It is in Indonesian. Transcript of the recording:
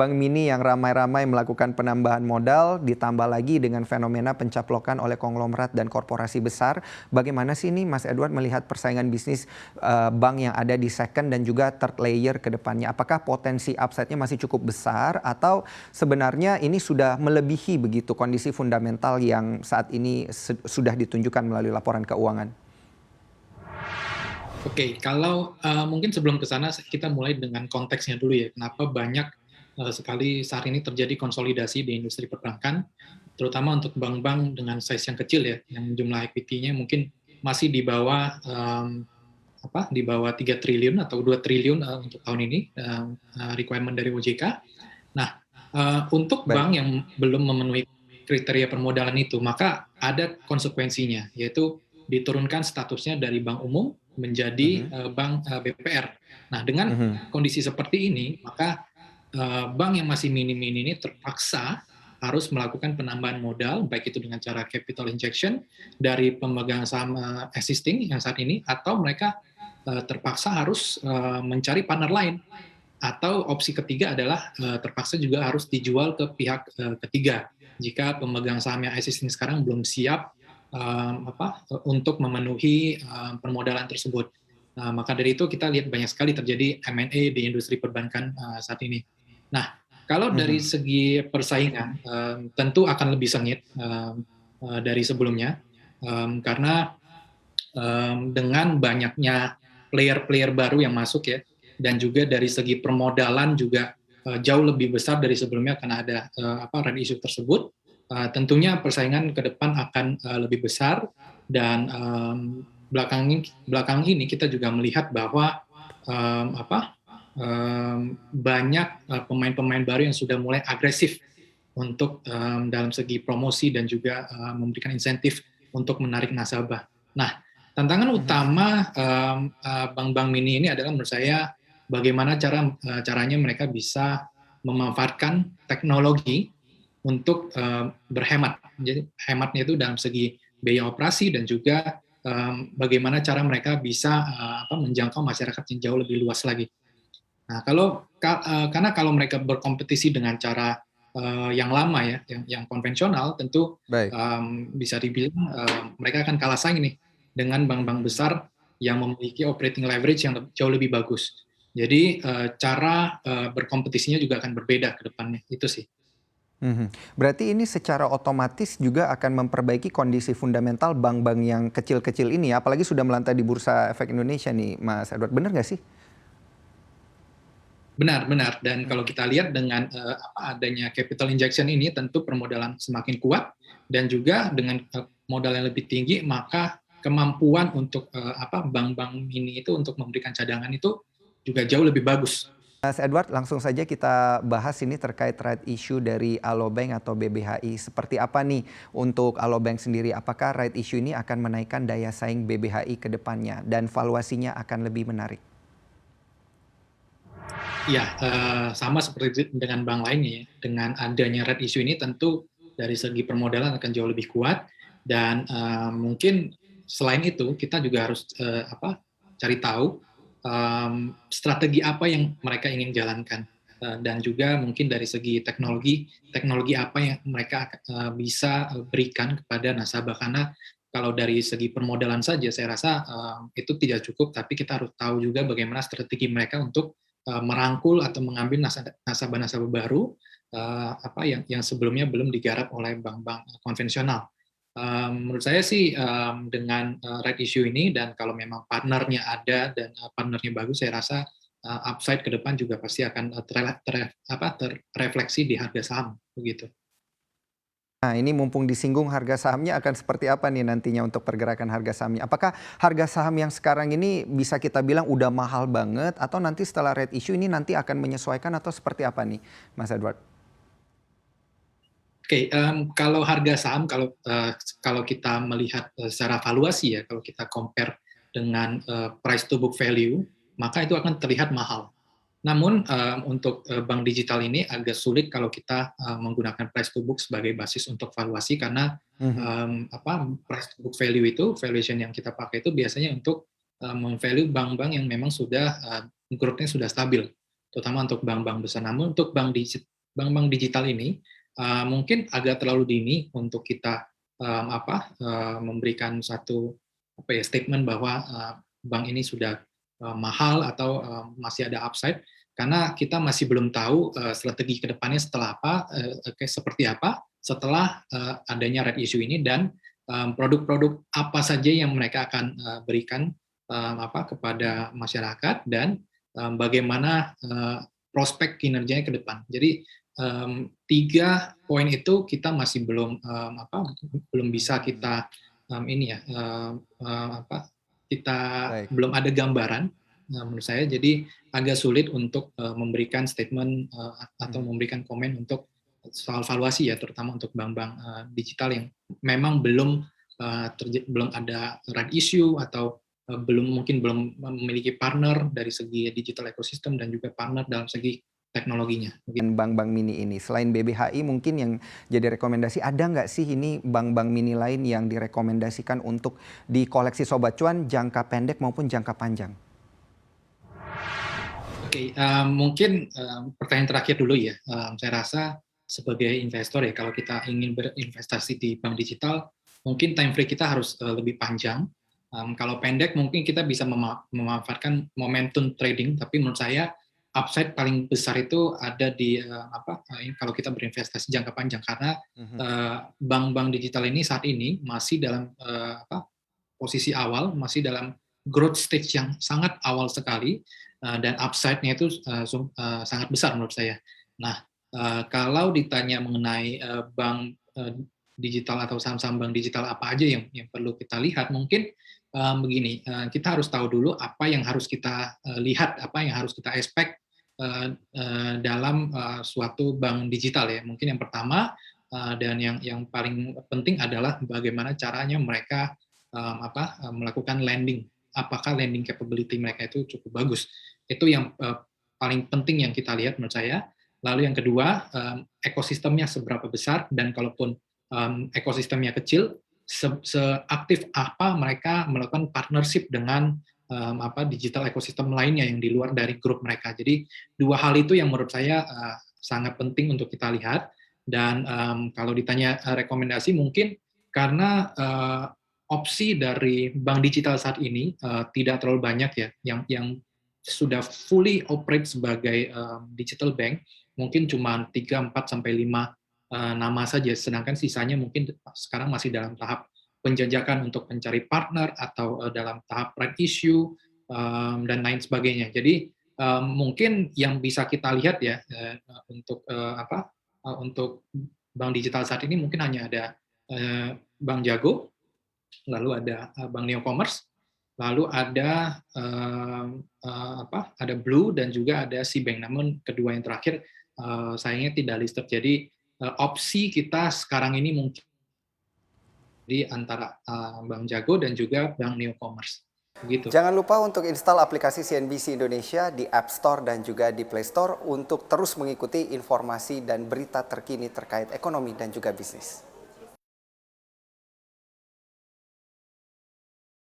Bank mini yang ramai-ramai melakukan penambahan modal, ditambah lagi dengan fenomena pencaplokan oleh konglomerat dan korporasi besar. Bagaimana sih ini Mas Edward melihat persaingan bisnis bank yang ada di second dan juga third layer ke depannya? Apakah potensi upside-nya masih cukup besar atau sebenarnya ini sudah melebihi begitu kondisi fundamental yang saat ini sudah ditunjukkan melalui laporan keuangan? Oke, kalau mungkin sebelum ke sana kita mulai dengan konteksnya dulu ya. Kenapa banyak sekali saat ini terjadi konsolidasi di industri perbankan, terutama untuk bank-bank dengan size yang kecil ya, yang jumlah equity-nya mungkin masih di bawah di bawah 3 triliun atau 2 triliun untuk tahun ini requirement dari OJK. Nah, untuk Baik. bank yang belum memenuhi kriteria permodalan itu, maka ada konsekuensinya, yaitu diturunkan statusnya dari bank umum menjadi Mhm. bank BPR. Nah, dengan Mhm. kondisi seperti ini, maka bank yang masih mini-mini ini terpaksa harus melakukan penambahan modal, baik itu dengan cara capital injection dari pemegang saham existing yang saat ini, atau mereka terpaksa harus mencari partner lain. Atau opsi ketiga adalah terpaksa juga harus dijual ke pihak ketiga jika pemegang saham yang existing sekarang belum siap untuk memenuhi permodalan tersebut. Maka dari itu kita lihat banyak sekali terjadi M&A di industri perbankan saat ini. Nah, kalau dari Mhm. segi persaingan tentu akan lebih sengit dari sebelumnya karena dengan banyaknya player-player baru yang masuk ya, dan juga dari segi permodalan juga jauh lebih besar dari sebelumnya karena ada red issue tersebut. Tentunya persaingan ke depan akan lebih besar dan belakang ini kita juga melihat bahwa banyak pemain-pemain baru yang sudah mulai agresif untuk dalam segi promosi dan juga memberikan insentif untuk menarik nasabah. Nah, tantangan Mhm. utama bank-bank mini ini adalah menurut saya bagaimana caranya mereka bisa memanfaatkan teknologi untuk berhemat. Jadi hematnya itu dalam segi biaya operasi dan juga bagaimana cara mereka bisa menjangkau masyarakat yang jauh lebih luas lagi. Nah, karena kalau mereka berkompetisi dengan cara yang lama ya, yang konvensional, tentu Baik. bisa dibilang mereka akan kalah saing nih dengan bank-bank Mhm. besar yang memiliki operating leverage yang jauh lebih bagus. Jadi cara berkompetisinya juga akan berbeda ke depannya, itu sih. Mhm. Berarti ini secara otomatis juga akan memperbaiki kondisi fundamental bank-bank yang kecil-kecil ini ya, apalagi sudah melantai di Bursa Efek Indonesia nih Mas Edward, benar nggak sih? Benar benar, dan kalau Mhm. kita lihat dengan adanya capital injection ini tentu permodalan semakin kuat dan juga dengan modal yang lebih tinggi maka kemampuan untuk bank-bank mini itu untuk memberikan cadangan itu juga jauh lebih bagus. Mas Edward, langsung saja kita bahas ini terkait right issue dari Alobank atau BBHI. Seperti apa nih untuk Alobank sendiri? Apakah right issue ini akan menaikkan daya saing BBHI ke depannya dan valuasinya akan lebih menarik? Iya, sama seperti dengan bank lainnya ya, dengan adanya red issue ini tentu dari segi permodalan akan jauh lebih kuat dan mungkin selain itu kita juga harus cari tahu strategi apa yang mereka ingin jalankan dan juga mungkin dari segi teknologi apa yang mereka bisa berikan kepada nasabah karena kalau dari segi permodalan saja saya rasa itu tidak cukup tapi kita harus tahu juga bagaimana strategi mereka untuk merangkul atau mengambil nasabah-nasabah baru yang sebelumnya belum digarap oleh bank-bank konvensional. Menurut saya sih dengan right issue ini dan kalau memang partnernya ada dan partnernya bagus, saya rasa upside ke depan juga pasti akan terrefleksi di harga saham begitu. Nah, ini mumpung disinggung harga sahamnya akan seperti apa nih nantinya untuk pergerakan harga sahamnya? Apakah harga saham yang sekarang ini bisa kita bilang udah mahal banget atau nanti setelah red issue ini nanti akan menyesuaikan atau seperti apa nih, Mas Edward? Oke, kalau harga saham kalau kita melihat secara valuasi ya, kalau kita compare dengan price to book value, maka itu akan terlihat mahal. Namun untuk bank digital ini agak sulit kalau kita menggunakan price to book sebagai basis untuk valuasi karena Mhm. price to book value itu valuation yang kita pakai itu biasanya untuk mem-value bank-bank yang memang sudah growth-nya sudah stabil, terutama untuk bank-bank besar. Namun untuk bank-bank digital ini mungkin agak terlalu dini untuk kita memberikan satu statement bahwa bank ini sudah mahal atau masih ada upside, karena kita masih belum tahu strategi ke depannya setelah seperti apa setelah adanya red issue ini, dan produk-produk apa saja yang mereka akan berikan kepada masyarakat, dan bagaimana prospek kinerjanya ke depan. Jadi 3 poin itu kita masih belum bisa kita kita Baik. belum ada gambaran menurut saya, jadi agak sulit untuk memberikan statement atau memberikan komen untuk soal valuasi ya, terutama untuk bank-bank digital yang memang belum ada red issue atau belum memiliki partner dari segi digital ecosystem dan juga partner dalam segi teknologinya. Dan bank-bank mini ini, selain BBHI mungkin yang jadi rekomendasi, ada nggak sih ini bank-bank mini lain yang direkomendasikan untuk dikoleksi Sobat Cuan jangka pendek maupun jangka panjang? Oke, mungkin pertanyaan terakhir dulu ya. Saya rasa sebagai investor ya, kalau kita ingin berinvestasi di bank digital, mungkin time frame kita harus lebih panjang. Kalau pendek mungkin kita bisa memanfaatkan momentum trading, tapi menurut saya upside paling besar itu ada di kalau kita berinvestasi jangka panjang, karena bank-bank digital ini saat ini masih dalam posisi awal, masih dalam growth stage yang sangat awal sekali, dan upside-nya itu sangat besar menurut saya. Nah, kalau ditanya mengenai bank digital atau saham-saham bank digital apa aja yang perlu kita lihat, mungkin begini, kita harus tahu dulu apa yang harus kita lihat, apa yang harus kita expect dalam suatu bank digital ya. Mungkin yang pertama dan yang paling penting adalah bagaimana caranya mereka melakukan lending. Apakah lending capability mereka itu cukup bagus? Itu yang paling penting yang kita lihat menurut saya. Lalu yang kedua, ekosistemnya seberapa besar, dan kalaupun ekosistemnya kecil, seaktif apa mereka melakukan partnership dengan digital ekosistem lainnya yang di luar dari grup mereka. Jadi 2 hal itu yang menurut saya sangat penting untuk kita lihat. Dan kalau ditanya rekomendasi, mungkin karena opsi dari bank digital saat ini tidak terlalu banyak ya, yang sudah fully operate sebagai digital bank, mungkin cuma 3, 4, sampai 5 nama saja, sedangkan sisanya mungkin sekarang masih dalam tahap penjajakan untuk mencari partner atau dalam tahap right issue dan lain sebagainya. Jadi mungkin yang bisa kita lihat ya untuk bank digital saat ini mungkin hanya ada Bank Jago, lalu ada Bank Neocommerce, lalu ada ada Blue, dan juga ada Cbank. Namun kedua yang terakhir sayangnya tidak listed. Jadi opsi kita sekarang ini mungkin di antara Bank Jago dan juga Bank Neocommerce. Begitu. Jangan lupa untuk install aplikasi CNBC Indonesia di App Store dan juga di Play Store untuk terus mengikuti informasi dan berita terkini terkait ekonomi dan juga bisnis.